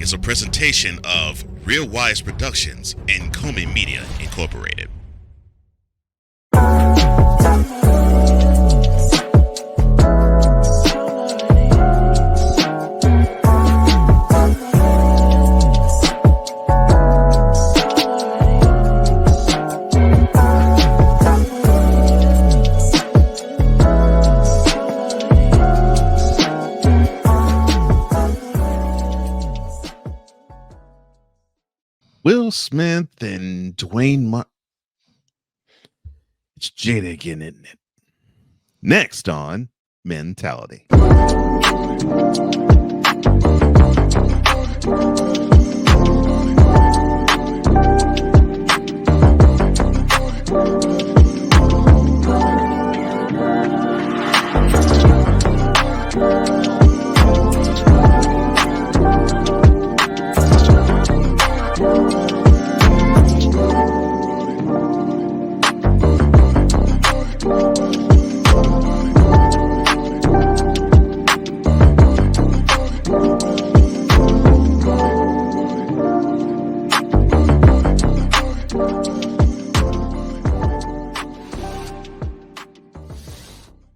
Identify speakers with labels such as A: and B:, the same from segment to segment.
A: is a presentation of Real Wise Productions and Comey Media Incorporated. Will Smith and Duane Martin. It's Jada again, isn't it? Next on Mentality.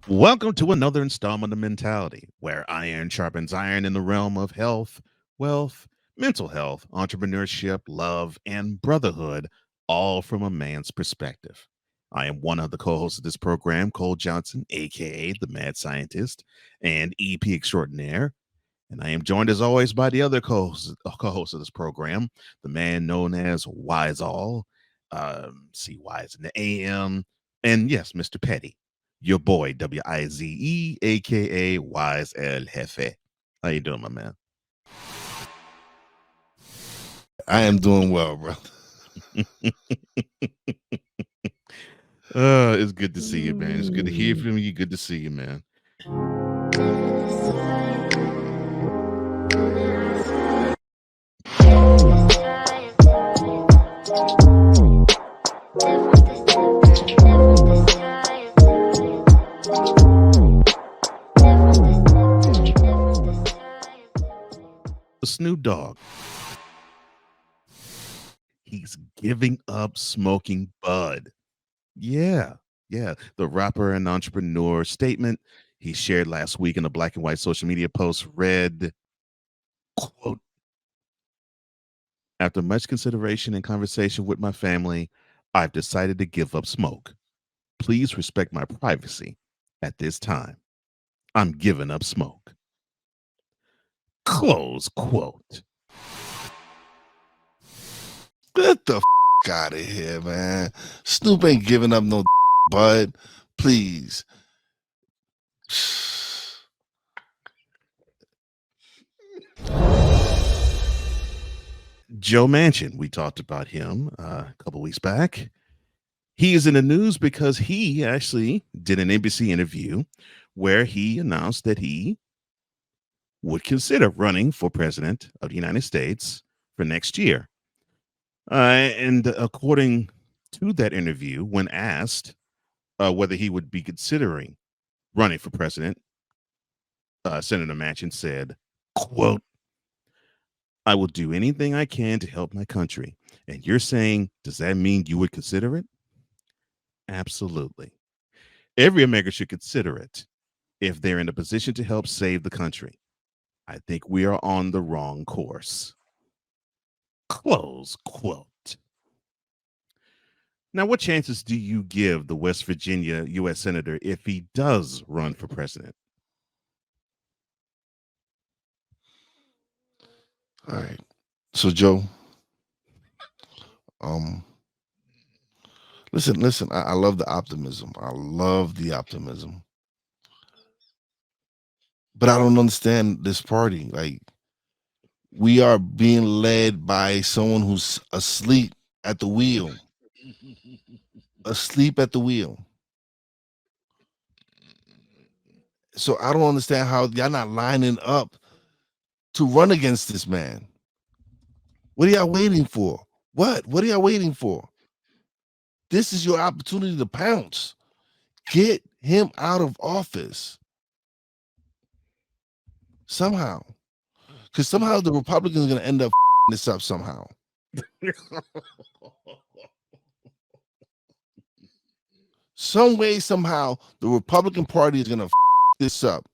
A: Welcome to another installment of Mentality, where iron sharpens iron in the realm of health, wealth, mental health, entrepreneurship, love, and brotherhood, all from a man's perspective. I am one of the co-hosts of this program, Cole Johnson, aka the Mad Scientist and EP Extraordinaire. And I am joined as always by the other co-host of this program, the man known as Wize All, see Wise in the AM, and yes, Mr. Petty, your boy Wize, aka Wise El Jefe. How you doing, my man?
B: I am doing well, bro.
A: It's good to see you, man. It's good to hear from you. Good to see you, man. Snoop Dogg. He's giving up smoking bud. Yeah. The rapper and entrepreneur statement he shared last week in a black and white social media post read, quote, "After much consideration and conversation with my family, I've decided to give up smoke. Please respect my privacy at this time. I'm giving up smoke." Close quote.
B: Get the out of here, man. Snoop ain't giving up no bud. Please.
A: Joe Manchin, we talked about him a couple weeks back. He is in the news because he actually did an NBC interview where he announced that he would consider running for president of the United States for next year. And according to that interview, when asked whether he would be considering running for president, Senator Manchin said, quote, "I will do anything I can to help my country." And you're saying, does that mean you would consider it? Absolutely. Every American should consider it if they're in a position to help save the country. I think we are on the wrong course. Close quote. Now, what chances do you give the West Virginia U.S. Senator if he does run for president?
B: All right. So, Joe, listen, I love the optimism. I love the optimism. But I don't understand this party. Like, we are being led by someone who's asleep at the wheel. Asleep at the wheel. So I don't understand how y'all not lining up to run against this man. What are y'all waiting for? What are y'all waiting for? This is your opportunity to pounce. Get him out of office somehow. because somehow the Republicans are going to end up this up somehow. Some way, somehow, the Republican Party is going to this up.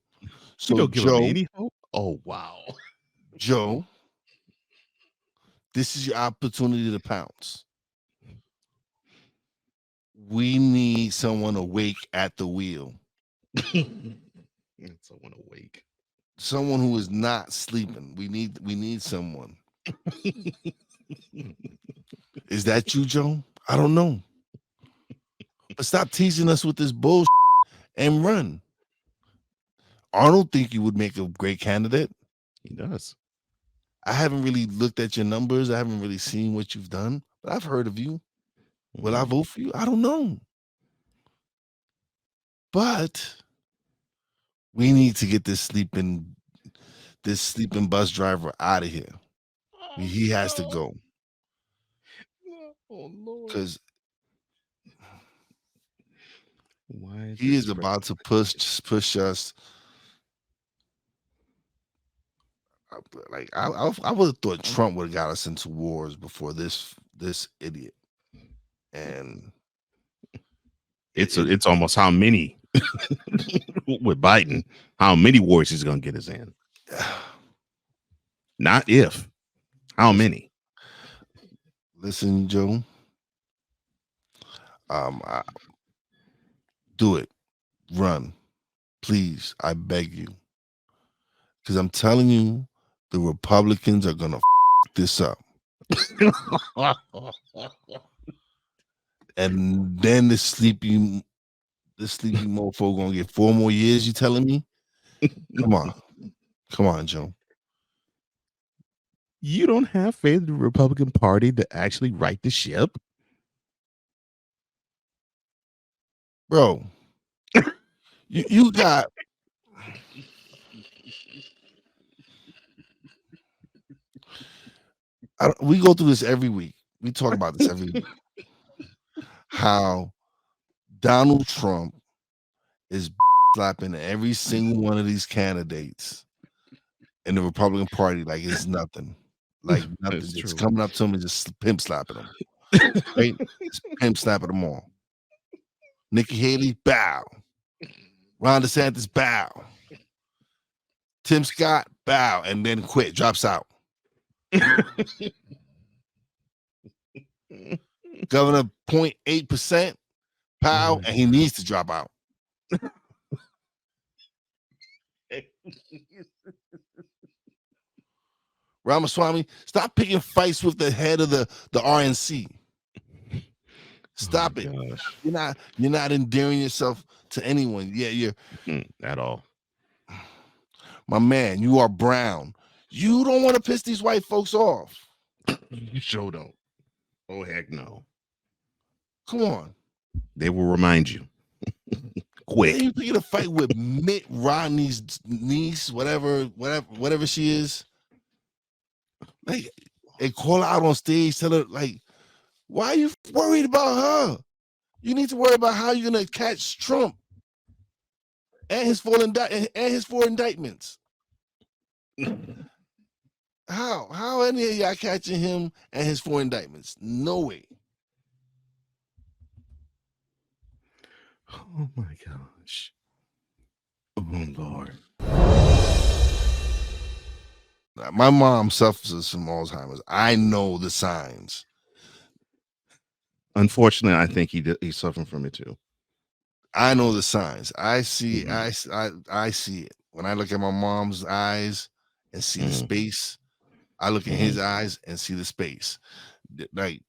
B: So
A: you don't give him
B: Joe,
A: any hope. Oh wow.
B: Joe, this is your opportunity to pounce. We need someone awake at the wheel.
A: Someone awake.
B: Someone who is not sleeping. We need someone. Is that you, Joe? I don't know. But stop teasing us with this bullshit and run. Arnold think you would make a great candidate.
A: He does.
B: I haven't really looked at your numbers. I haven't really seen what you've done, but I've heard of you. Will I vote for you? I don't know. But we need to get this sleeping bus driver out of here. He has to go.
A: Oh Lord.
B: Because
A: why
B: he is about to push us. Like I would have thought Trump would have got us into wars before this idiot. And
A: it's almost how many with Biden, how many wars he's gonna get us in. Not if. How many?
B: Listen, Joe. Do it. Run. Please. I beg you. Because I'm telling you, the Republicans are gonna this up. And then the sleepy mofo gonna get 4 more years, you telling me? Come on, Joe.
A: You don't have faith in the Republican Party to actually right the ship?
B: Bro, you got we go through this every week. We talk about this every week. How Donald Trump is slapping every single one of these candidates in the Republican Party like it's nothing. Like nothing. Just coming up to him and just pimp slapping them. Right? Just pimp slapping them all. Nikki Haley, bow. Ron DeSantis, bow. Tim Scott, bow, and then quit, drops out. Governor 0.8%, pow, and he needs to drop out. Ramaswamy, stop picking fights with the head of the RNC. Stop it. Gosh. You're not endearing yourself to anyone. Yeah, you're
A: at all.
B: My man, you are brown. You don't want to piss these white folks off.
A: You sure don't. Oh heck no.
B: Come on.
A: They will remind you. Quick.
B: You picking a fight with Mitt Romney's niece, whatever she is. Like, and call her out on stage, tell her, like, why are you worried about her? You need to worry about how you're gonna catch Trump and his four indictments. How any of y'all catching him and his 4 indictments? No way.
A: Oh my gosh. Oh Lord.
B: My mom suffers from Alzheimer's. I know the signs.
A: Unfortunately, I think he's suffering from it too.
B: I know the signs. I see. I see it when I look at my mom's eyes and see the space. I look at his eyes and see the space. Like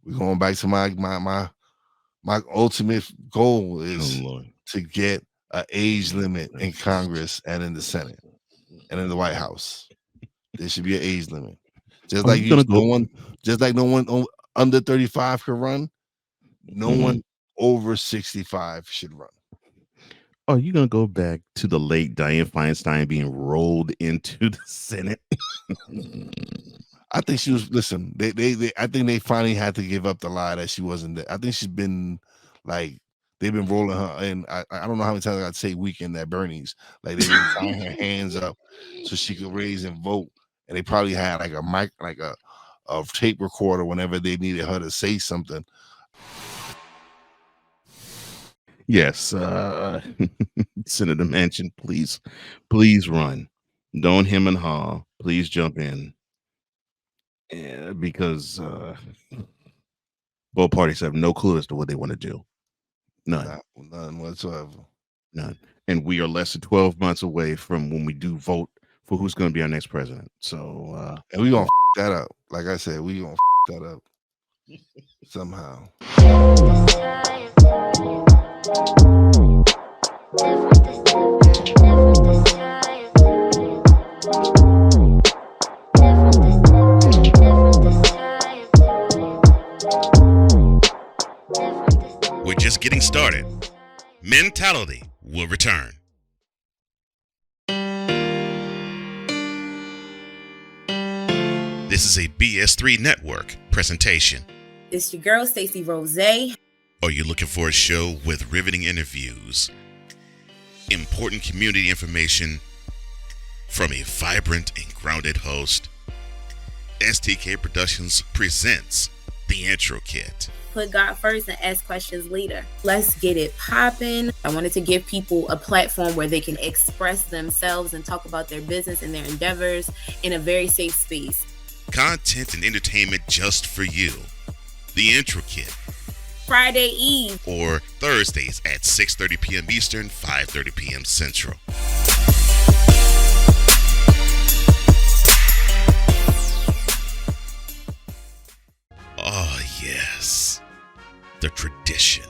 B: we're going back to my ultimate goal is to get an age limit in Congress and in the Senate and in the White House. There should be an age limit. Just like no one under 35 can run. No one over 65 should run.
A: Oh, you're gonna go back to the late Dianne Feinstein being rolled into the Senate?
B: I think she was. Listen, I think they finally had to give up the lie that she wasn't there. I think she's been like They've been rolling her, and I don't know how many times I got to say weekend at Bernie's. Like they've been tying her hands up so she could raise and vote. And they probably had like a mic, like a tape recorder whenever they needed her to say something.
A: Yes, Senator Manchin, please run. Don't him and haw. Please jump in. Because both parties have no clue as to what they want to do. None.
B: None whatsoever.
A: None. And we are less than 12 months away from when we do vote for who's going to be our next president. So,
B: and we're going to that up. Like I said, we're going to that up somehow.
A: We're just getting started. Mentality will return. This is a BS3 Network presentation.
C: It's your girl, Stacey Rose.
A: Are you looking for a show with riveting interviews, important community information from a vibrant and grounded host? STK Productions presents The Intro Kit.
C: Put God first and ask questions later. Let's get it popping. I wanted to give people a platform where they can express themselves and talk about their business and their endeavors in a very safe space.
A: Content and entertainment just for you. The Intro Kit.
C: Friday Eve.
A: Or Thursdays at 6:30 p.m. Eastern, 5:30 p.m. Central. Oh, yes. The tradition,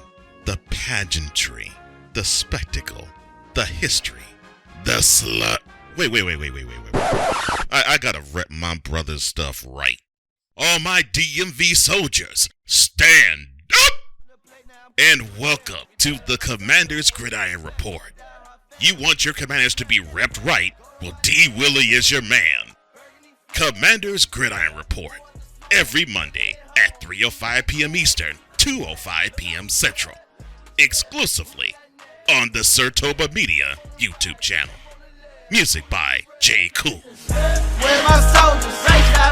A: the pageantry, the spectacle, the history, the slut. Wait. I gotta rep my brother's stuff right. All my DMV soldiers, stand up! And welcome to the Commander's Gridiron Report. You want your commanders to be repped right? Well, D. Willie is your man. Commander's Gridiron Report. Every Monday at 3:05 p.m. Eastern, 2:05 p.m. Central. Exclusively on the Sertoba Media YouTube channel. Music by J. Cool.
D: Where my soldiers?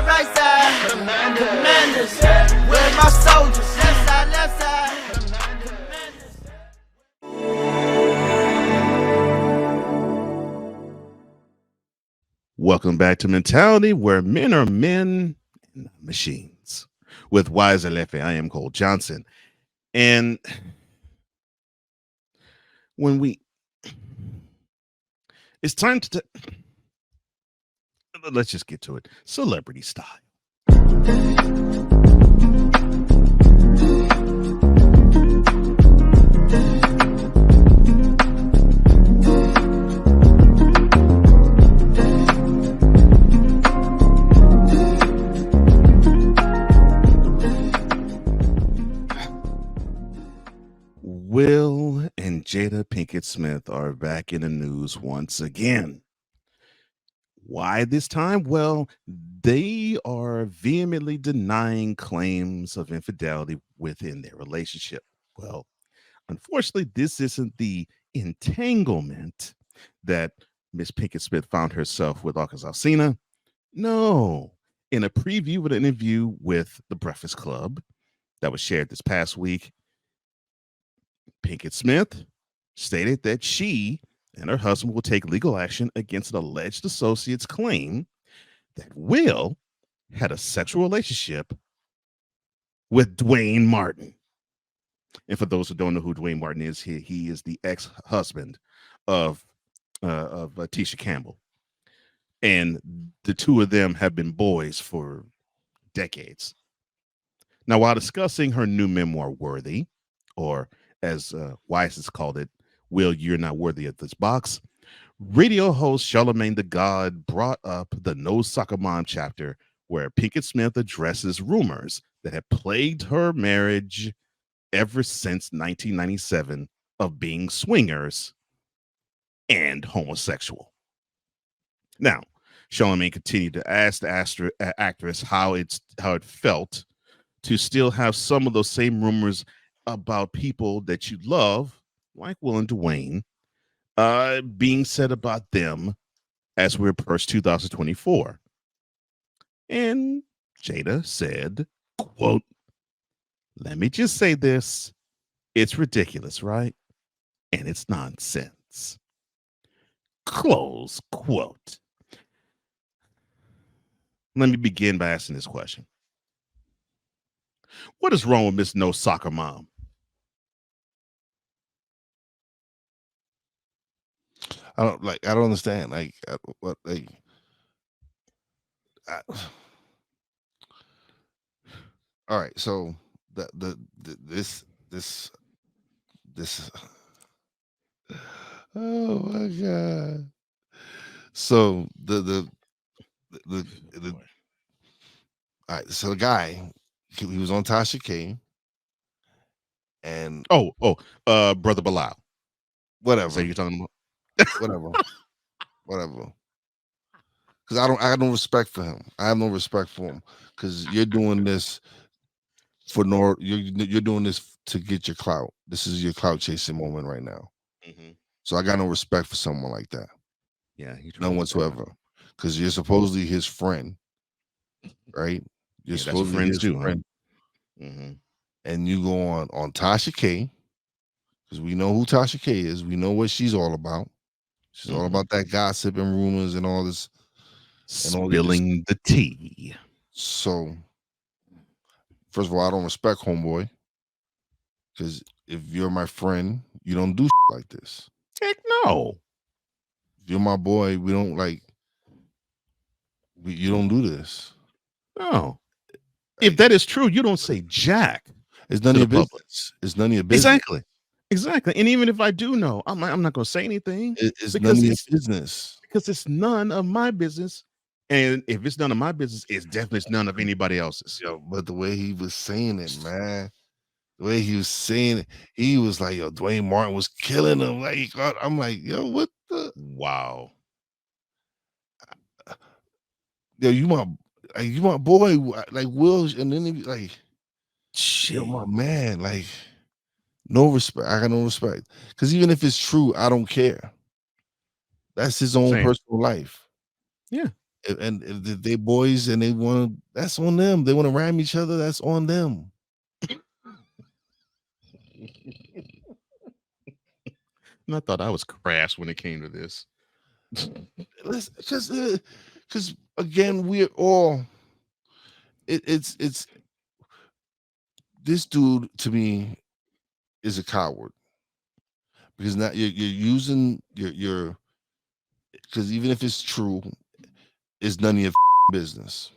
D: Right side. Commanders. Where my soldiers? Left side.
A: Welcome back to Mentality, where men are men and not machines. With Wize and Cole, I am Cole Johnson. And it's time to let's just get to it. Celebrity style. Will and Jada Pinkett Smith are back in the news once again. Why this time? Well, they are vehemently denying claims of infidelity within their relationship. Well, unfortunately, this isn't the entanglement that Miss Pinkett Smith found herself with August Alsina. No. In a preview of an interview with The Breakfast Club that was shared this past week, Pinkett Smith stated that she and her husband will take legal action against an alleged associate's claim that Will had a sexual relationship with Duane Martin. And for those who don't know who Duane Martin is, he is the ex-husband of Tisha Campbell. And the two of them have been boys for decades. Now, while discussing her new memoir, Worthy, or as Wize has called it, Will, You're Not Worthy of This Box, radio host Charlamagne the God brought up the No Soccer Mom chapter where Pinkett Smith addresses rumors that have plagued her marriage ever since 1997 of being swingers and homosexual. Now, Charlamagne continued to ask the actress how it felt to still have some of those same rumors about people that you love, like Will and Dwayne, being said about them as we approach 2024. And Jada said, quote, let me just say this. It's ridiculous, right? And it's nonsense. Close quote. Let me begin by asking this question. What is wrong with Miss No Soccer Mom?
B: I don't understand. What I, all right. So this oh my god. So the all right, so the guy, he was on Tasha K, and
A: Brother Bilal. So
B: whatever,
A: you're talking about
B: whatever. Because I have no respect for him. I have no respect for him because you're doing this for you're doing this to get your clout. This is your clout chasing moment right now. So I got no respect for someone like that.
A: Yeah,
B: none whatsoever. Because you're supposedly his friend, right? You're
A: Yeah, that's what
B: supposedly
A: friends
B: his
A: do, huh?
B: friend, and you go on Tasha K, because we know who Tasha K is. We know what she's all about. She's all about that gossip and rumors and all this, and all this.
A: Spilling the tea.
B: So, first of all, I don't respect homeboy, because if you're my friend, you don't do like this.
A: Heck no.
B: If you're my boy, we don't you don't do this.
A: No. If that is true, you don't say jack.
B: It's none of your business. It's none of your business.
A: Exactly. And even if I do know, I'm not going to say anything.
B: It's none of your business.
A: Because it's none of my business. And if it's none of my business, it's definitely none of anybody else's.
B: Yo, but the way he was saying it, man, the way he was saying it, he was like, yo, Duane Martin was killing him. Like, I'm like, yo, what the?
A: Wow.
B: Yo, you my boy, like Will, and then he be like, yo, my man, like, no respect. I got no respect. Because even if it's true, I don't care. That's his own personal life.
A: Yeah.
B: And if they boys and they want to, that's on them. They want to ram each other, that's on them.
A: And I thought I was crass when it came to this.
B: Because again, we're all it's this dude to me is a coward, because now you're using your because even if it's true, it's none of your business.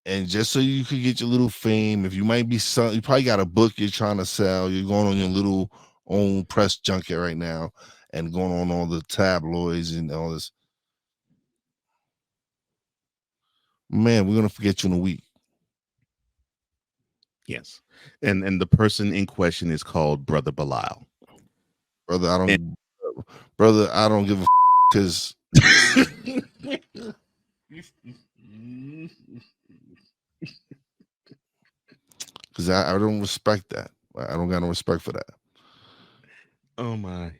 B: And just so you could get your little fame, if you might be you probably got a book you're trying to sell, you're going on your little own press junket right now and going on all the tabloids and all this. Man, we're gonna forget you in a week.
A: Yes. And the person in question is called Brother Bilal.
B: Brother, I don't give a because I don't respect that. I don't got no respect for that.
A: Oh my.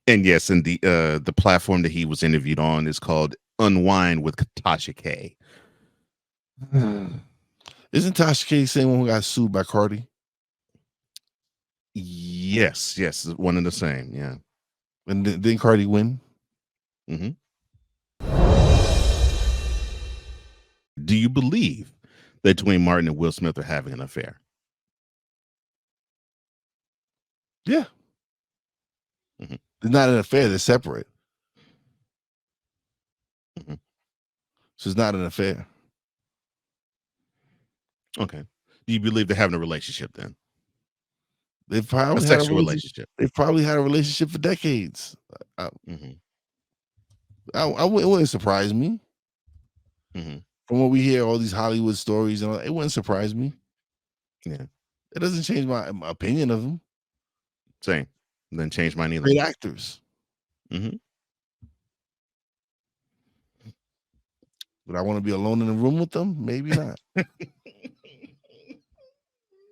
A: And yes, and the platform that he was interviewed on is called Unwind with Tasha K.
B: Isn't Tasha K the same one who got sued by Cardi?
A: Yes, one and the same. Yeah.
B: And didn't Cardi win?
A: Do you believe that Duane Martin and Will Smith are having an affair?
B: Yeah. They're not an affair. They're separate. So it's not an affair.
A: Okay. Do you believe they're having a relationship then?
B: They've probably
A: a
B: had
A: sexual relationship.
B: They've probably had a relationship for decades. It wouldn't surprise me. From what we hear, all these Hollywood stories, and all, it wouldn't surprise me.
A: Yeah.
B: It doesn't change my opinion of them.
A: Same. Then change mine either.
B: Great actors. Would I want to be alone in a room with them? Maybe not.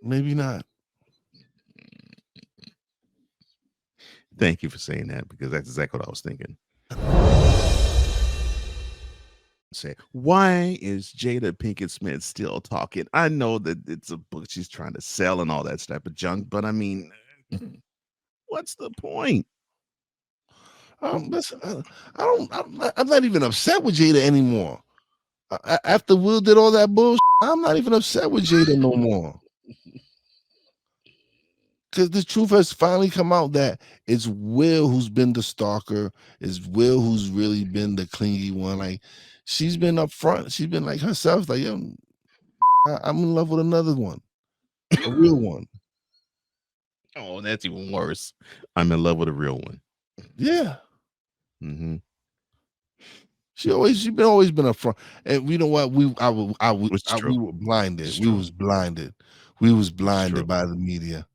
B: Maybe not.
A: Thank you for saying that because that's exactly what I was thinking. Say, why is Jada Pinkett Smith still talking? I know that it's a book she's trying to sell and all that type of junk, but I mean, what's the point?
B: Listen, I'm not even upset with Jada anymore. After Will did all that bullshit, I'm not even upset with Jada no more. Because the truth has finally come out that it's Will who's been the stalker. It's Will who's really been the clingy one. Like, she's been up front. She's been like herself. Like, yo, I'm in love with another one, a real one.
A: Oh, that's even worse. I'm in love with a real one.
B: Yeah.
A: Mm-hmm.
B: She's always been up front. And you know what? We
A: true.
B: were blinded.
A: It's
B: We
A: true.
B: was blinded. We was
A: true.
B: blinded by the media.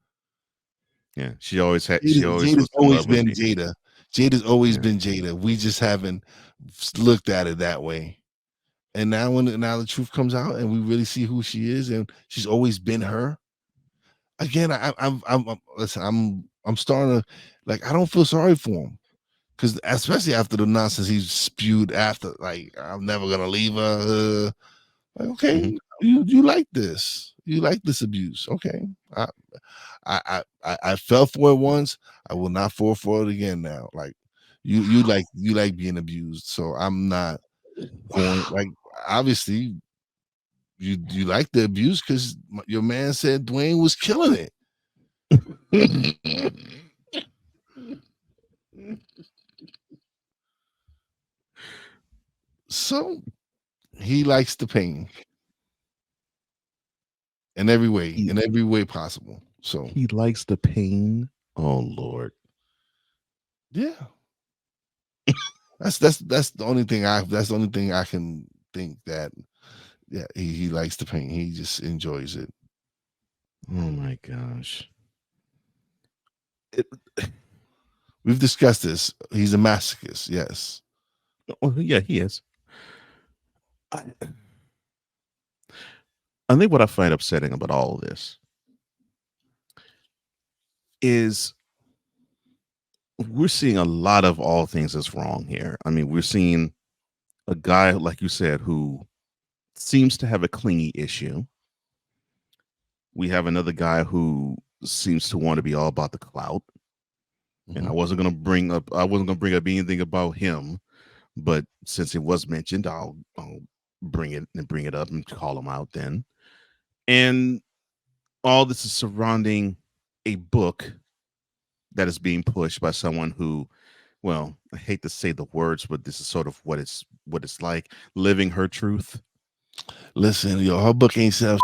A: Yeah, she always had. She always
B: Jada's
A: was in
B: always
A: love with
B: been
A: me.
B: Jada. Jada's always
A: Yeah.
B: been Jada. We just haven't looked at it that way. And now now the truth comes out and we really see who she is, and she's always been her. Again, I'm starting to, like, I don't feel sorry for him, because especially after the nonsense he's spewed after, like, I'm never gonna leave her. Like, okay, you like this. You like this abuse. Okay. I fell for it once. I will not fall for it again now. Like, you like being abused. So I'm not going, like, obviously you like the abuse because your man said Duane was killing it. So he likes the pain in every way possible. So
A: he likes the pain. Oh Lord.
B: yeah. That's the only thing I can think, that yeah, he likes the pain. He just enjoys it.
A: Oh my gosh.
B: We've discussed this. He's a masochist. Yes.
A: Oh yeah, he is. I think what I find upsetting about all of this is we're seeing a lot of all things that's wrong here. I mean, we're seeing a guy, like you said, who seems to have a clingy issue. We have another guy who seems to want to be all about the clout. And I wasn't gonna bring up anything about him, but since it was mentioned, I'll bring it up and call him out then. And all this is surrounding a book that is being pushed by someone who, well, I hate to say the words, but this is sort of what it's like, living her truth.
B: Listen, yo, her book ain't sell.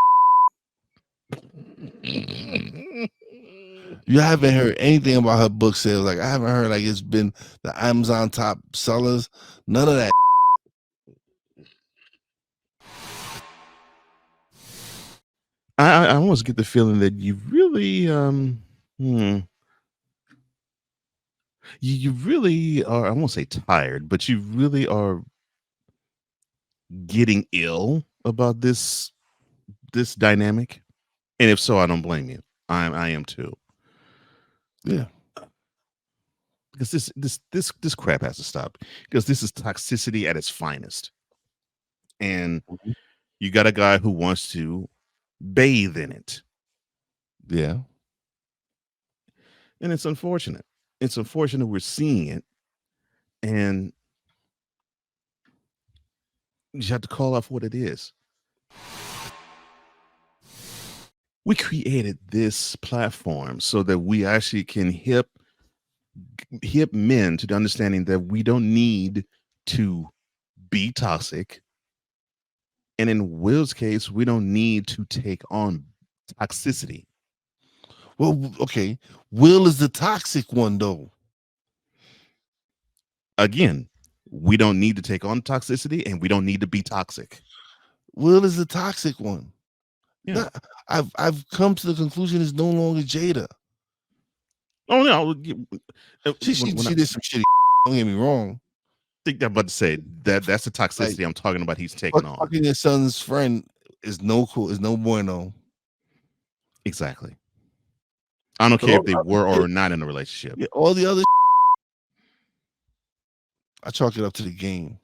B: You haven't heard anything about her book sales. Like, I haven't heard, like, it's been the Amazon top sellers. None of that.
A: I almost get the feeling that you really you really are, I won't say tired, but you really are getting ill about this dynamic. And if so, I don't blame you. I am too.
B: Yeah.
A: Because this crap has to stop, because this is toxicity at its finest. And you got a guy who wants to bathe in it.
B: Yeah.
A: And it's unfortunate. It's unfortunate we're seeing it. And you have to call off what it is. We created this platform so that we actually can hip men to the understanding that we don't need to be toxic. And in Will's case, we don't need to take on toxicity.
B: Well, okay. Will is the toxic one, though.
A: Again, we don't need to take on toxicity, and we don't need to be toxic.
B: Will is the toxic one.
A: Yeah.
B: I've come to the conclusion it's no longer Jada.
A: Oh no,
B: She did some shitty. Don't get me wrong.
A: I think I'm about to say that's the toxicity, like, I'm talking about. He's taking on.
B: Fucking your son's friend is no bueno.
A: Exactly. I don't care if they were or not in a relationship.
B: Yeah, all the other I chalk it up to the game.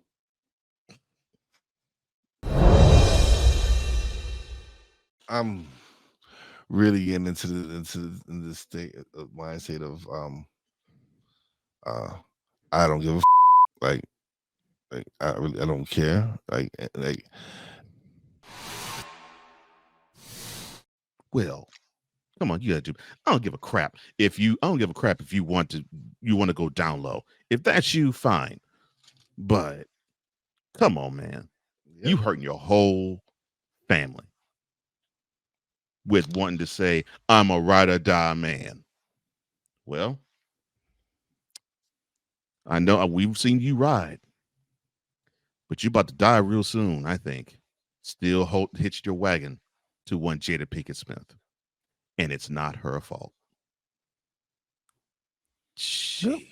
B: I'm really getting into the state of mindset of I don't give a like I don't care like
A: Well, come on, you gotta do. I don't give a crap if you. I don't give a crap if you want to. You want to go down low. If that's you, fine. But come on, man, you hurting your whole family with wanting to say I'm a ride or die man. Well, I know we've seen you ride, but you're about to die real soon. I think. Still hitched your wagon to one Jada Pinkett Smith, and it's not her fault. Jeez.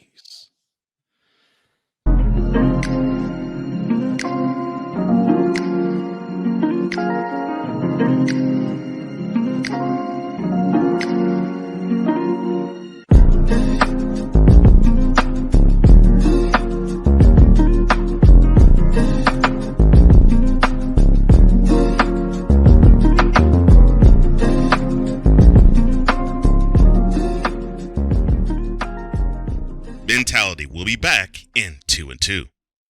E: Mentality will be back in 2 and 2.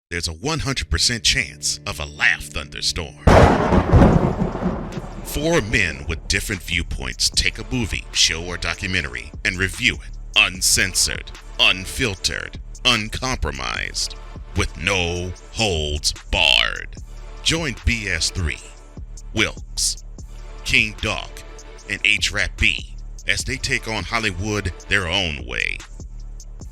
E: There's a 100% chance of a laugh thunderstorm. 4 men with different viewpoints take a movie, show, or documentary and review it uncensored, unfiltered, uncompromised, with no holds barred. Join BS3, Wilkes, King Doc, and H-Rap B as they take on Hollywood their own way.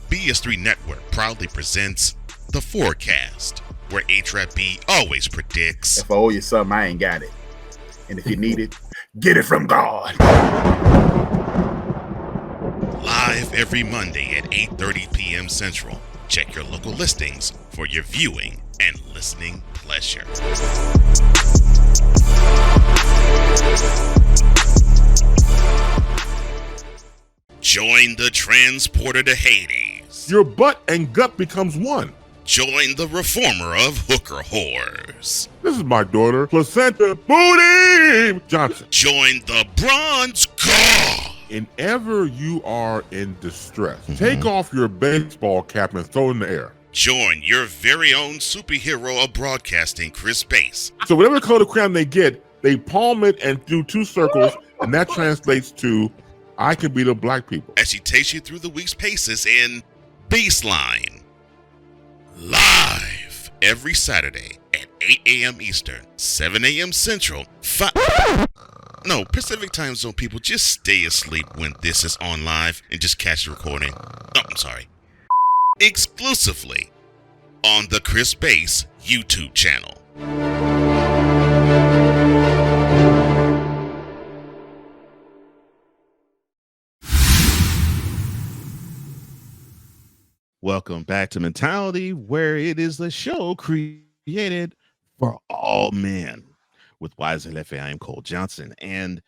E: BS3 Network proudly presents The Forecast, where H-Rap B always predicts,
F: if I owe you something, I ain't got it. And if you need it, get it from God.
E: live every Monday at 8:30 p.m. Central. Check your local listings for your viewing and listening pleasure. Join the transporter to Hades.
G: Your butt and gut becomes one.
E: Join the reformer of hooker whores.
G: This is my daughter, Placenta Booty Johnson.
E: Join the bronze god.
G: And ever you are in distress, take off your baseball cap and throw it in the air.
E: Join your very own superhero of broadcasting, Chris Bass.
G: So whatever color crayon they get, they palm it and do 2 circles, and that translates to, I can beat up black people.
E: As she takes you through the week's paces in Baseline. Live every Saturday at 8 a.m. Eastern, 7 a.m. Central, Pacific time zone people, just stay asleep when this is on live and just catch the recording. Oh, I'm sorry. Exclusively on the Chris Bass YouTube channel.
A: Welcome back to Mentality, where it is the show created for all men. With Wize and Cole, I am Cole Johnson, and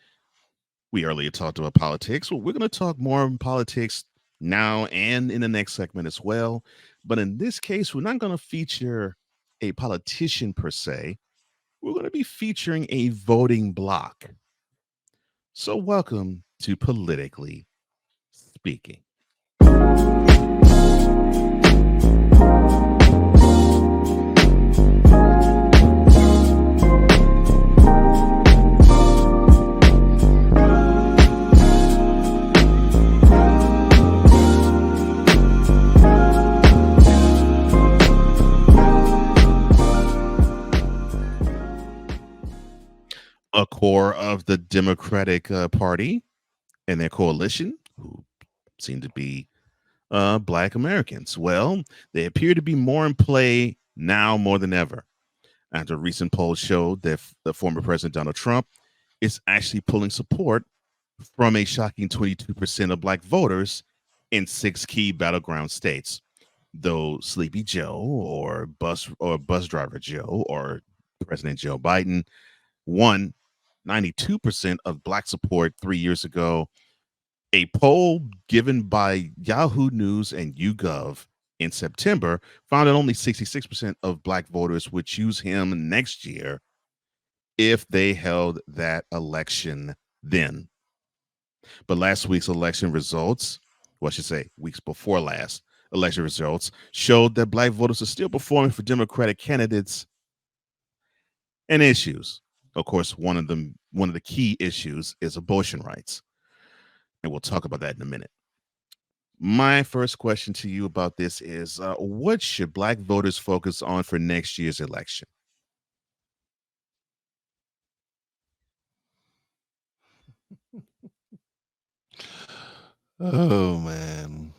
A: we earlier talked about politics. Well, we're going to talk more on politics now and in the next segment as well. But in this case, we're not going to feature a politician per se. We're going to be featuring a voting bloc. So welcome to Politically Speaking. A core of the Democratic Party and their coalition, who seem to be Black Americans. Well, they appear to be more in play now more than ever. After a recent poll showed that the former President Donald Trump is actually pulling support from a shocking 22% of Black voters in 6 key battleground states. Though Sleepy Joe or bus driver Joe or President Joe Biden won 92% of Black support 3 years ago, A poll given by Yahoo News and YouGov in September found that only 66% of Black voters would choose him next year if they held that election then. But last week's election results, well, I should say weeks before last election results, showed that Black voters are still performing for Democratic candidates and issues. Of course, one of the key issues is abortion rights. And we'll talk about that in a minute. My first question to you about this is what should Black voters focus on for next year's election?
B: Oh man,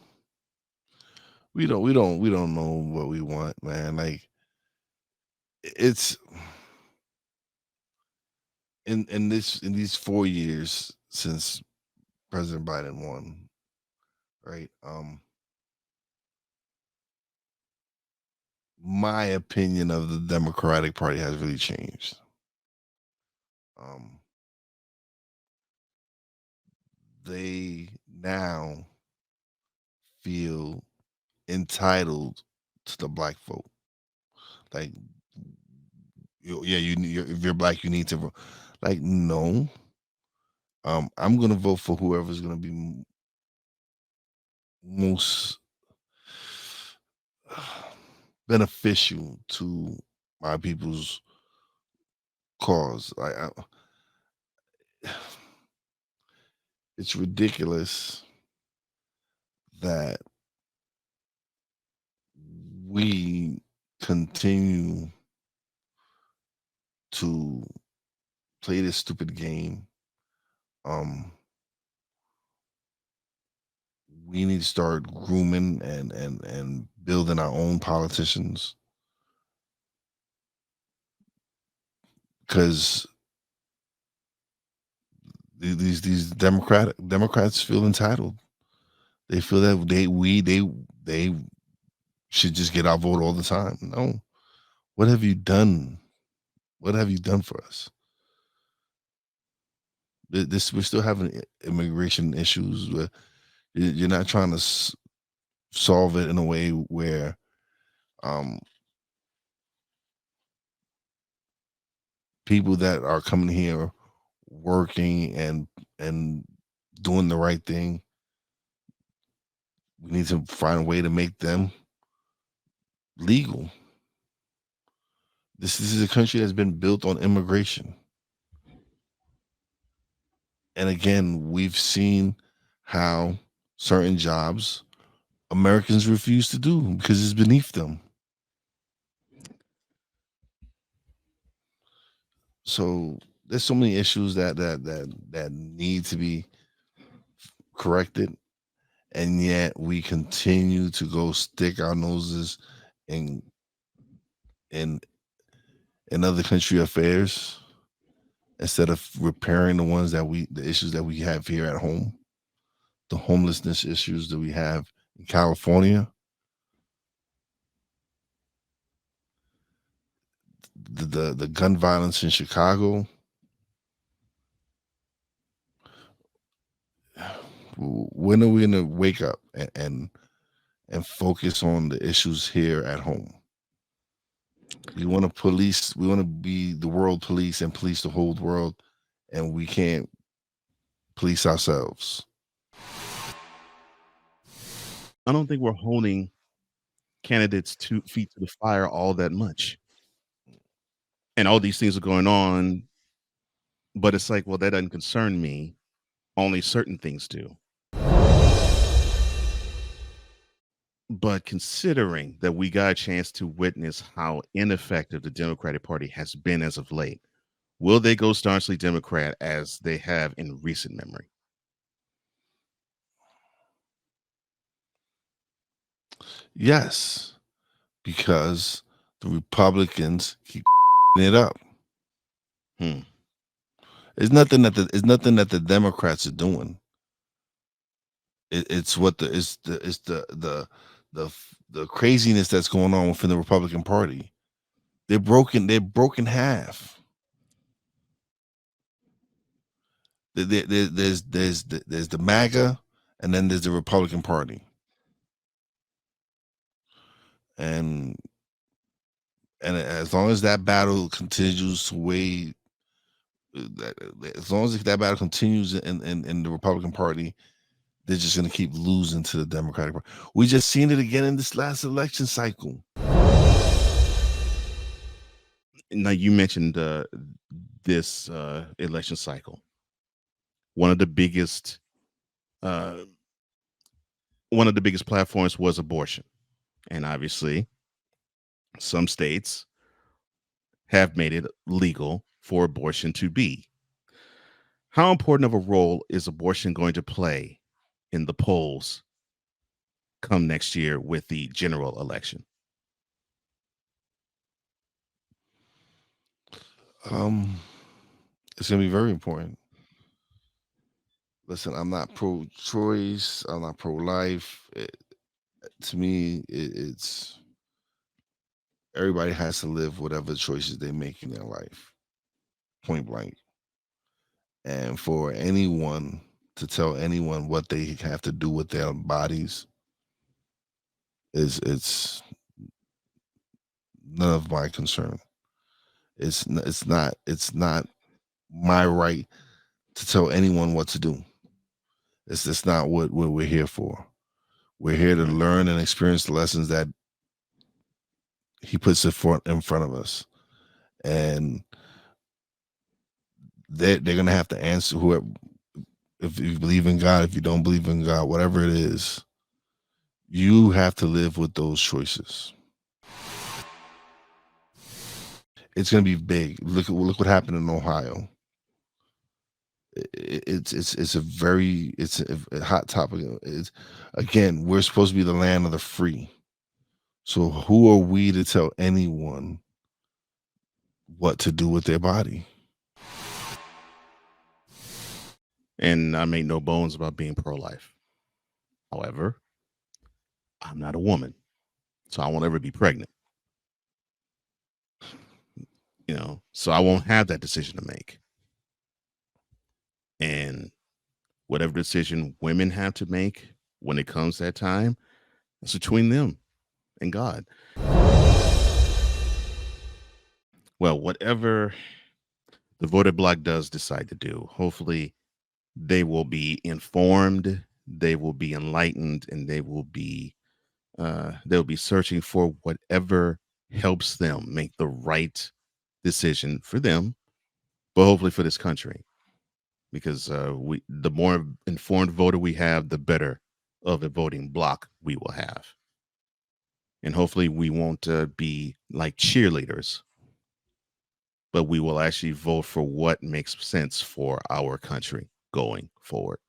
B: we don't know what we want, man. Like it's in these 4 years since President Biden won, right? My opinion of the Democratic Party has really changed. They now feel entitled to the Black vote. Like, if you're Black, you need to vote. Like, no. I'm gonna vote for whoever's gonna be most beneficial to my people's cause. It's ridiculous that we continue to play this stupid game. We need to start grooming and building our own politicians, because these Democrats feel entitled. They feel that they should just get our vote all the time. No, what have you done? What have you done for us? We're still having immigration issues. You're not trying to solve it in a way where people that are coming here working and doing the right thing, we need to find a way to make them legal. This is a country that's been built on immigration. And again, we've seen how certain jobs Americans refuse to do because it's beneath them. So there's so many issues that need to be corrected, and yet we continue to go stick our noses in other country affairs instead of repairing the issues that we have here at home, the homelessness issues that we have in California, the gun violence in Chicago. When are we going to wake up and focus on the issues here at home? We want to be the world police and police the whole world, and we can't police ourselves.
A: I don't think we're holding candidates 2 feet to the fire all that much. And all these things are going on, but it's like, well, that doesn't concern me. Only certain things do. But considering that we got a chance to witness how ineffective the Democratic Party has been as of late, will they go staunchly Democrat as they have in recent memory?
B: Yes, because the Republicans keep it up. It's nothing that the Democrats are doing. It's the craziness that's going on within the Republican Party. They're broken half. There's the MAGA and then there's the Republican Party. And as long as that battle continues to weigh, as long as that battle continues in the Republican Party, they're just going to keep losing to the Democratic Party. We just seen it again in this last election cycle.
A: Now, you mentioned this election cycle. One of the biggest platforms was abortion, and obviously, some states have made it legal for abortion to be. How important of a role is abortion going to play in the polls come next year with the general election?
B: It's going to be very important. Listen, I'm not pro-choice. I'm not pro-life. To me, it's everybody has to live whatever choices they make in their life, point blank. And for anyone to tell anyone what they have to do with their bodies it's none of my concern. It's not my right to tell anyone what to do. It's just not what we're here for. We're here to learn and experience the lessons that he puts in front of us, and they're gonna have to answer whoever. If you believe in God, if you don't believe in God, whatever it is, you have to live with those choices. It's gonna be big. Look what happened in Ohio. It's a hot topic. Again, we're supposed to be the land of the free. So who are we to tell anyone what to do with their body?
A: And I make no bones about being pro-life. However, I'm not a woman, so I won't ever be pregnant. So I won't have that decision to make. And whatever decision women have to make when it comes that time, it's between them and God. Well, whatever the voter bloc does decide to do, hopefully they will be informed, they will be enlightened, and they'll be searching for whatever helps them make the right decision for them, but hopefully for this country. Because the more informed voter we have, the better of a voting bloc we will have. And hopefully we won't be like cheerleaders, but we will actually vote for what makes sense for our country going forward.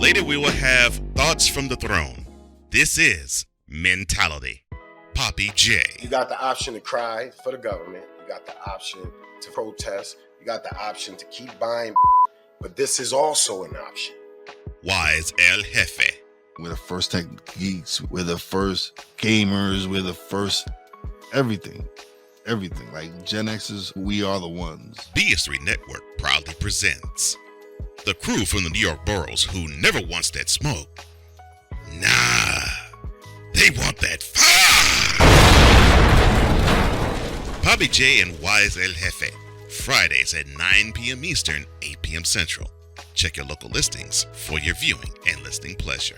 E: Later, we will have Thoughts from the Throne. This is Mentality. Poppy J.
H: You got the option to cry for the government. You got the option to protest. You got the option to keep buying, but this is also an option.
E: Wize El Jefe.
B: We're the first tech geeks. We're the first gamers. We're the first everything. Like Gen X's, we are the ones.
E: BS3 Network proudly presents the crew from the New York boroughs who never wants that smoke. Nah, they want that fire. Poppy J and Wize El Jefe. Fridays at 9 p.m. Eastern, 8 p.m. Central. Check your local listings for your viewing and listening pleasure.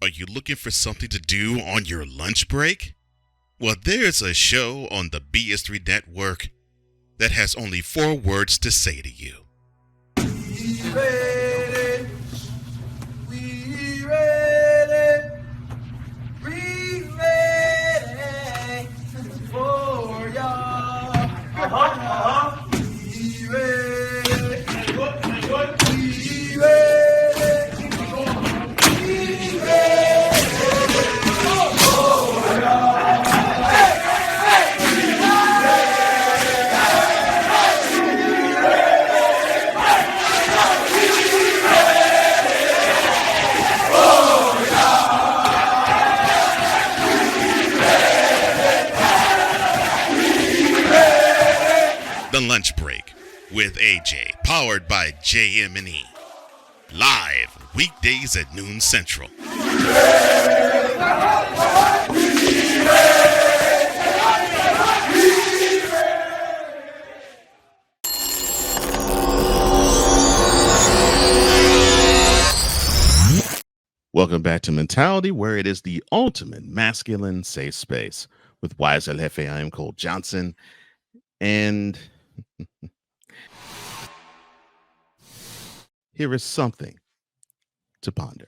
E: Are you looking for something to do on your lunch break? Well, there's a show on the BS3 Network that has only 4 words to say to you.
D: We ready. We ready. We ready for y'all. We ready. We ready. We ready for y'all.
E: with AJ, powered by JM&E. Live weekdays at noon Central.
A: Welcome back to Mentality, where it is the ultimate masculine safe space. With Wize El Jefe, I am Cole Johnson. And here is something to ponder.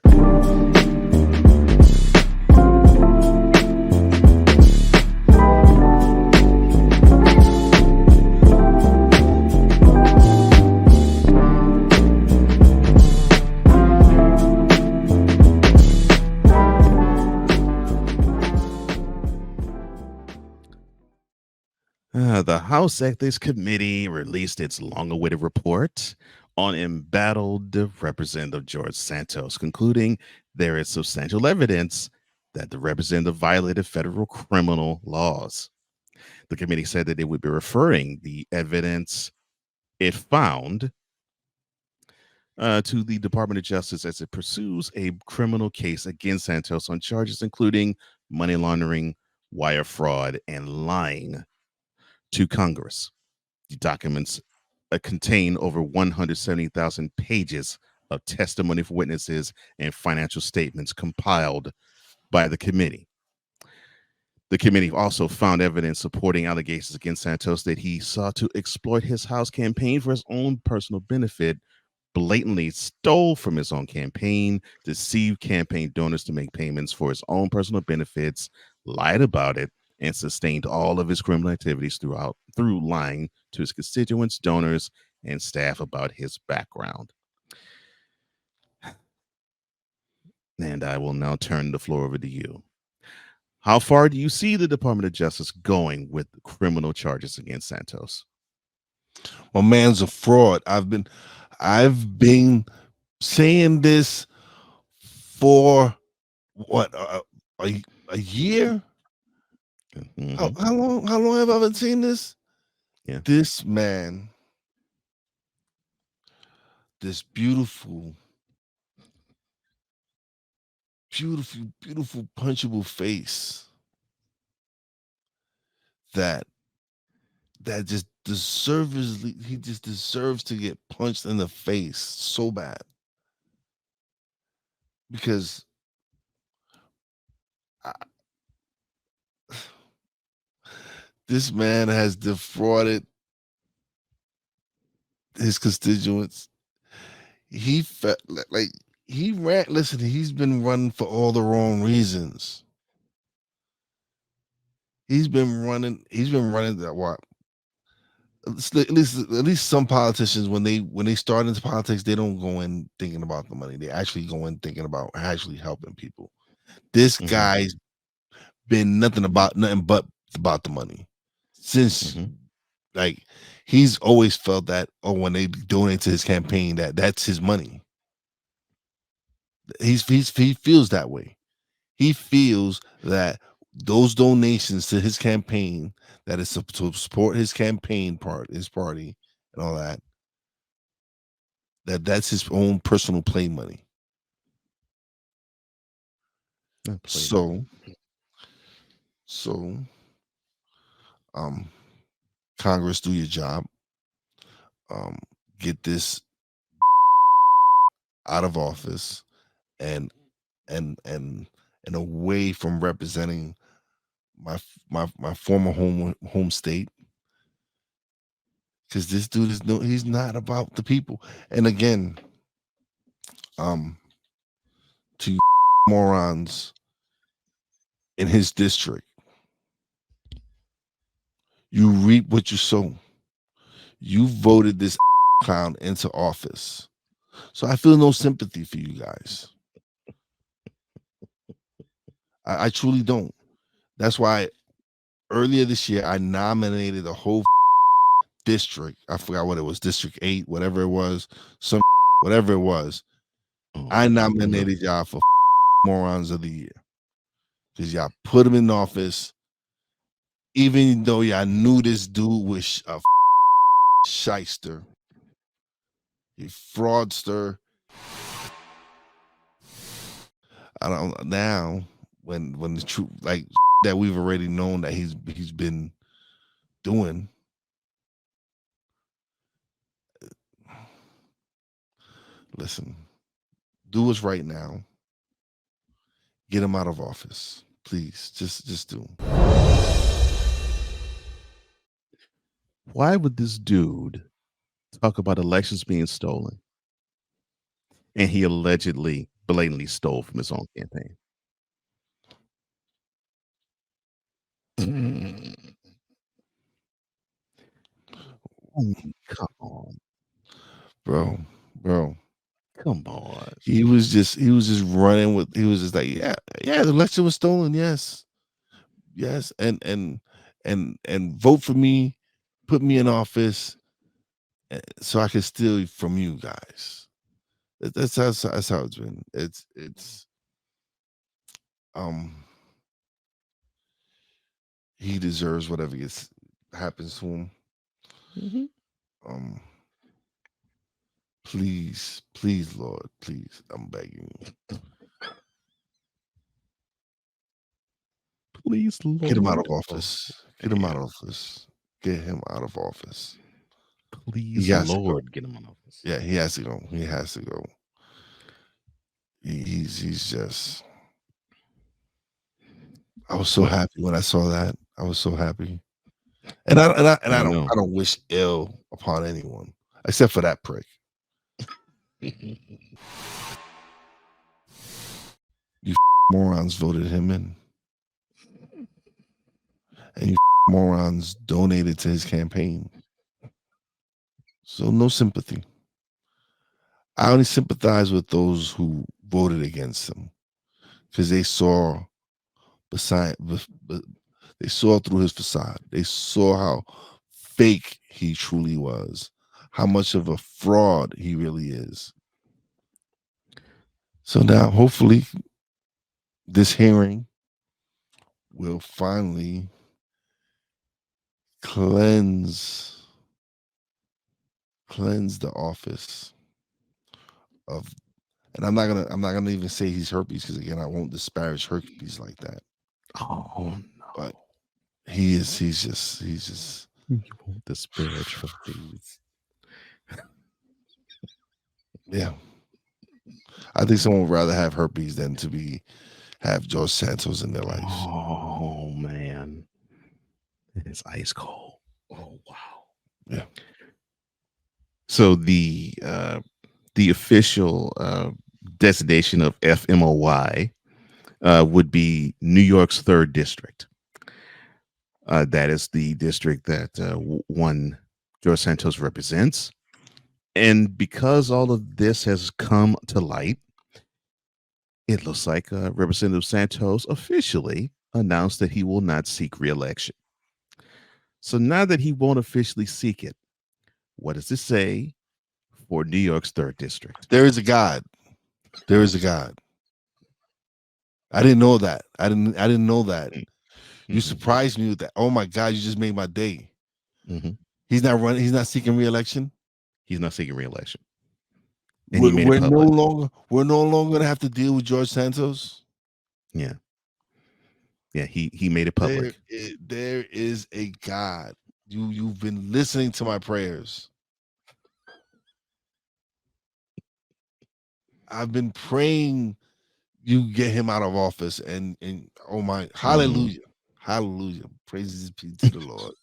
A: The House Ethics Committee released its long-awaited report on embattled Representative George Santos, concluding there is substantial evidence that the representative violated federal criminal laws. The committee said that it would be referring the evidence it found to the Department of Justice as it pursues a criminal case against Santos on charges including money laundering, wire fraud, and lying to Congress. The documents contain over 170,000 pages of testimony for witnesses and financial statements compiled by the committee. The committee also found evidence supporting allegations against Santos that he sought to exploit his House campaign for his own personal benefit, blatantly stole from his own campaign, deceived campaign donors to make payments for his own personal benefits, lied about it, and sustained all of his criminal activities through lying to his constituents, donors, and staff about his background. And I will now turn the floor over to you. How far do you see the Department of Justice going with criminal charges against Santos?
B: My man's a fraud. I've been saying this for what a year.
A: Mm-hmm.
B: How long have I been seeing this?
A: Yeah.
B: This man, this beautiful punchable face that just he just deserves to get punched in the face so bad, because this man has defrauded his constituents. He felt like he ran. Listen, he's been running for all the wrong reasons. He's been running that what? At least some politicians, when they start into politics, they don't go in thinking about the money. They actually go in thinking about actually helping people. This guy's been nothing but about the money since like he's always felt that when they donate to his campaign that's his money. He feels that way. He feels that those donations to his campaign, that is to support his campaign his party and all that's his own personal play money. So Congress, do your job. Get this out of office and away from representing my former home state, because this dude he's not about the people. And again, to morons in his district, you reap what you sow. You voted this clown into office, so I feel no sympathy for you guys. I truly don't. That's why earlier this year I nominated the whole district. I forgot what it was, District 8, whatever it was, whatever it was. I nominated y'all for morons of the year, because y'all put him in office, even though y'all knew this dude was a shyster. You fraudster. I don't now when the truth like that we've already known that he's been doing. Listen, do what's right now. Get him out of office, please. Just do.
A: Why would this dude talk about elections being stolen? And he allegedly blatantly stole from his own campaign. Oh, come on,
B: bro.
A: Come on.
B: He was just running with. He was just like, yeah, the election was stolen. Yes, and vote for me, put me in office, so I can steal from you guys. That's how it's been. It's he deserves whatever happens to him. Please, Lord, please, I'm begging you.
A: Please, Lord.
B: Get him out of office. Get him out of office. Get him out of office.
A: Please, Lord, get him out of office.
B: Yeah, he has to go. He has to go. He's just. I was so happy when I saw that. I was so happy, and I don't wish ill upon anyone except for that prick. You morons voted him in, and you morons donated to his campaign. So no sympathy. I only sympathize with those who voted against him because they saw they saw through his facade. They saw how fake he truly was, how much of a fraud he really is. So now, hopefully, this hearing will finally cleanse the office of, and I'm not gonna even say he's herpes because again I won't disparage herpes like that.
A: Oh no!
B: But he's just
A: you won't disparage herpes.
B: Yeah, I think someone would rather have herpes than to have George Santos in their life.
A: Oh man, it is ice cold. Oh wow.
B: Yeah.
A: So the official designation of FMOY would be New York's 3rd district. That is the district that one George Santos represents. And because all of this has come to light, it looks like Representative Santos officially announced that he will not seek re-election. So now that he won't officially seek it, what does it say for New York's 3rd district?
B: There is a God. There is a God. I didn't know that. I didn't know that. You surprised me with that. Oh my God, you just made my day. He's not running. He's not seeking re-election.
A: He's not seeking re-election.
B: And we're no longer gonna have to deal with George Santos.
A: Yeah. He made it public.
B: There is a God. You've been listening to my prayers. I've been praying you get him out of office, and oh my, hallelujah, hallelujah, praises be to the Lord.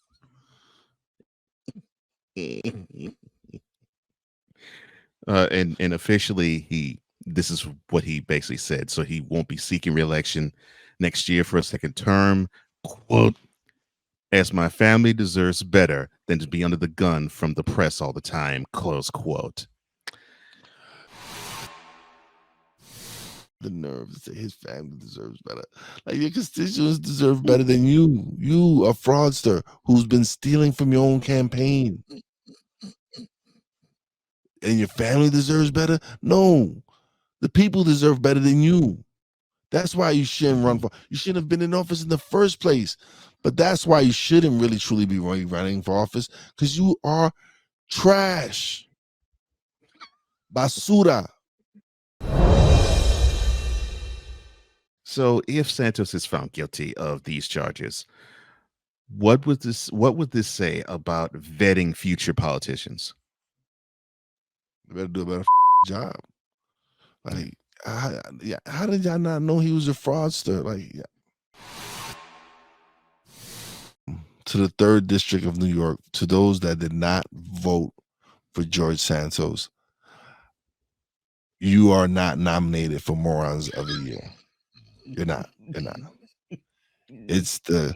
A: And officially, this is what he basically said. So he won't be seeking re-election next year for a 2nd term. Quote, as my family deserves better than to be under the gun from the press all the time. Close quote.
B: The nerve to say his family deserves better. Like your constituents deserve better than you. You, a fraudster who's been stealing from your own campaign. And your family deserves better? No. The people deserve better than you. That's why you shouldn't run for. You shouldn't have been in office in the first place. But that's why you shouldn't really truly be running for office, because you are trash. Basura.
A: So, if Santos is found guilty of these charges, what would this say about vetting future politicians?
B: You better do a better job. Like, how did y'all not know he was a fraudster? Like, to the 3rd District of New York, to those that did not vote for George Santos, you are not nominated for Morons of the Year. You're not. It's the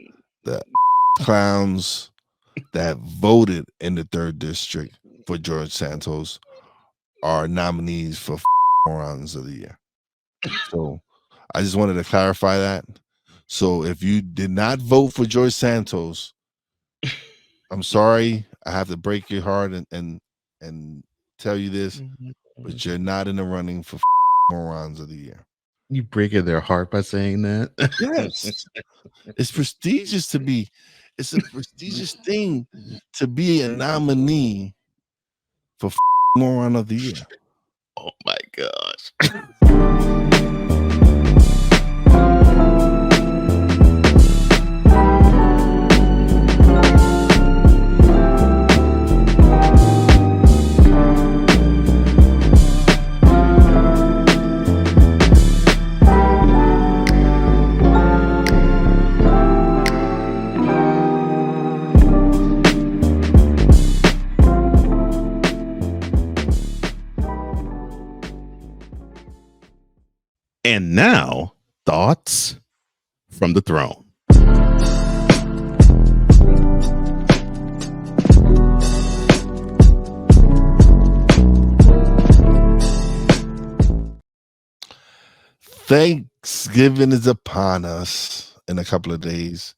B: clowns that voted in the 3rd District for George Santos are nominees for Morons of the Year. So I just wanted to clarify that. So if you did not vote for George Santos, I'm sorry. I have to break your heart and tell you this, but you're not in the running for Morons of the Year.
A: You breaking their heart by saying that?
B: Yes. It's prestigious to be. It's a prestigious thing to be a nominee for Moron of the Year.
A: Oh my gosh. And now, thoughts from the throne.
B: Thanksgiving is upon us in a couple of days.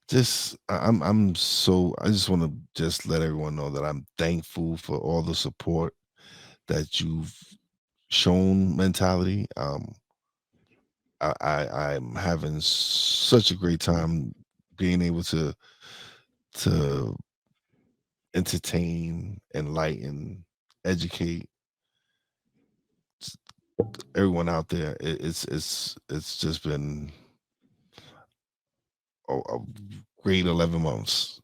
B: Just I just want to just let everyone know that I'm thankful for all the support that you've shown Mentality. I'm having such a great time being able to entertain, enlighten, educate everyone out there. It's just been a great 11 months.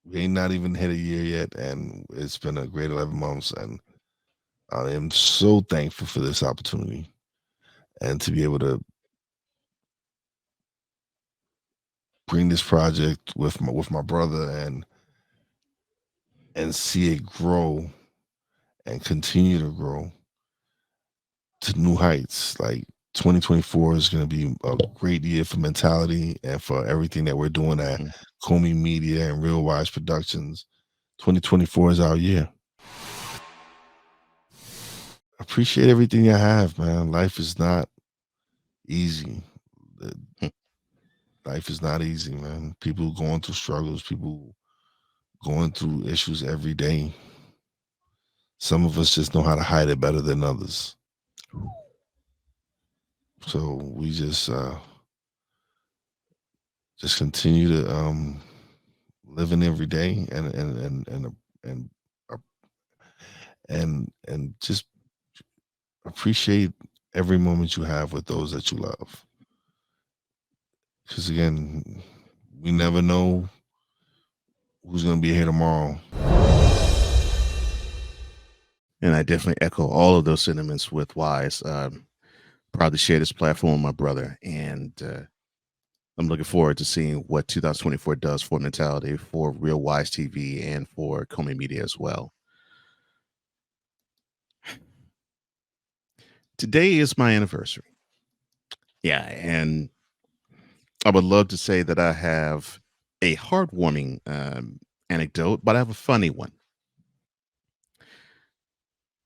B: We ain't not even hit a year yet, and it's been a great 11 months, and I am so thankful for this opportunity and to be able to bring this project with my brother and see it grow and continue to grow to new heights. Like 2024 is going to be a great year for Mentality and for everything that we're doing at Comey Media and Real Wise Productions. 2024 is our year. Appreciate everything I have, man. Life is not easy. Life is not easy, man. People going through struggles, people going through issues every day. Some of us just know how to hide it better than others. So we just continue to live in every day and just appreciate every moment you have with those that you love. Because again, we never know who's going to be here tomorrow.
A: And I definitely echo all of those sentiments with Wize. Proud to share this platform with my brother. And I'm looking forward to seeing what 2024 does for Mentality, for Real Wise TV, and for Comey Media as well. Today is my anniversary. Yeah, and I would love to say that I have a heartwarming anecdote, but I have a funny one.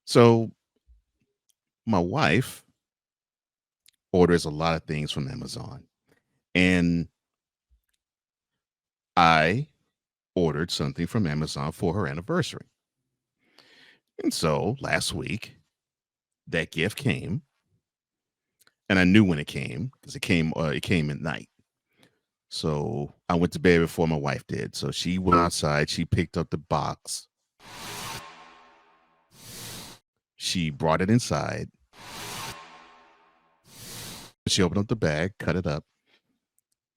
A: So my wife orders a lot of things from Amazon, and I ordered something from Amazon for her anniversary. And so last week, that gift came, and I knew when it came because it came at night. So I went to bed before my wife did. So she went outside, she picked up the box, She brought it inside. She opened up the bag, cut it up,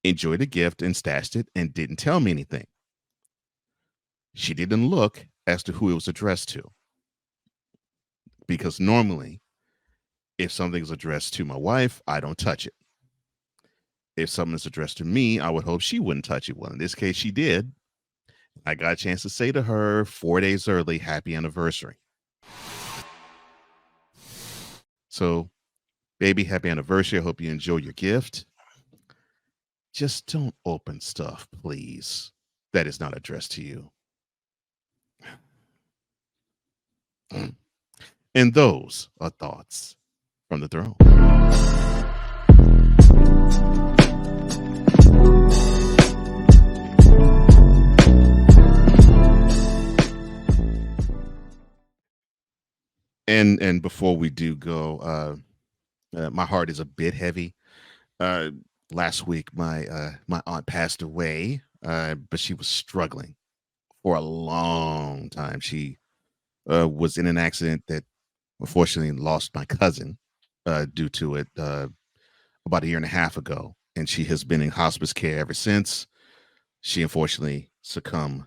A: enjoyed the gift, and stashed it, and didn't tell me anything. She didn't look as to who it was addressed to. Because normally, if something's addressed to my wife, I don't touch it. If something is addressed to me, I would hope she wouldn't touch it. Well, in this case, she did. I got a chance to say to her 4 days early, happy anniversary. So, baby, happy anniversary. I hope you enjoy your gift. Just don't open stuff, please, that is not addressed to you. And those are thoughts from the throne. And before we do go, my heart is a bit heavy. Last week, my aunt passed away, but she was struggling for a long time. She was in an accident that unfortunately lost my cousin due to it about a year and a half ago, and she has been in hospice care ever since. She unfortunately succumbed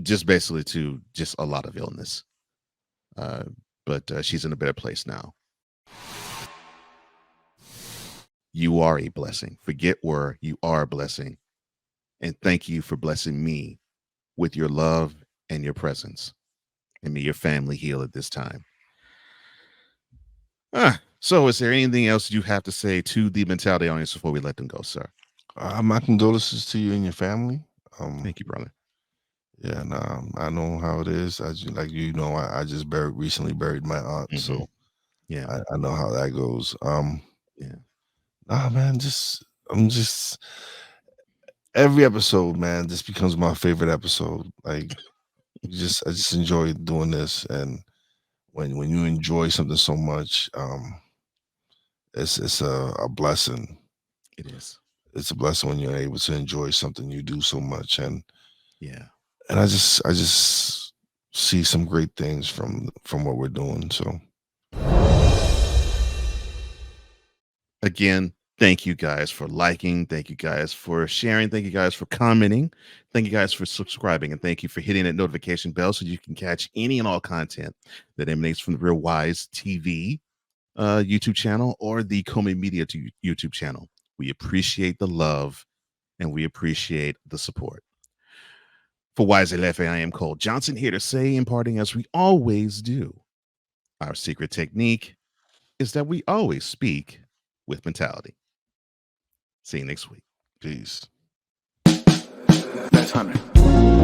A: just basically to just a lot of illness. But she's in a better place now. You are a blessing. Forget were, you are a blessing. And thank you for blessing me with your love and your presence. And may your family heal at this time. So is there anything else you have to say to the mentality audience before we let them go, sir?
B: My condolences to you and your family.
A: Thank you, brother.
B: Yeah, I know how it is. I just, like I just recently buried my aunt, so
A: yeah,
B: I know how that goes.
A: Yeah.
B: Nah, man, I'm just every episode, man, this becomes my favorite episode. Like, I just enjoy doing this, and when you enjoy something so much, it's a blessing.
A: It is.
B: It's a blessing when you're able to enjoy something you do so much, and
A: yeah,
B: and I just see some great things from what we're doing. So
A: again, thank you guys for liking. Thank you guys for sharing. Thank you guys for commenting. Thank you guys for subscribing. And thank you for hitting that notification bell so you can catch any and all content that emanates from the Real Wize TV YouTube channel or the Comey Media YouTube channel. We appreciate the love and we appreciate the support. For Wize and Cole, I am Cole Johnson, here to say, imparting as we always do, our secret technique is that we always speak with mentality. See you next week.
B: Peace.
I: That's 100.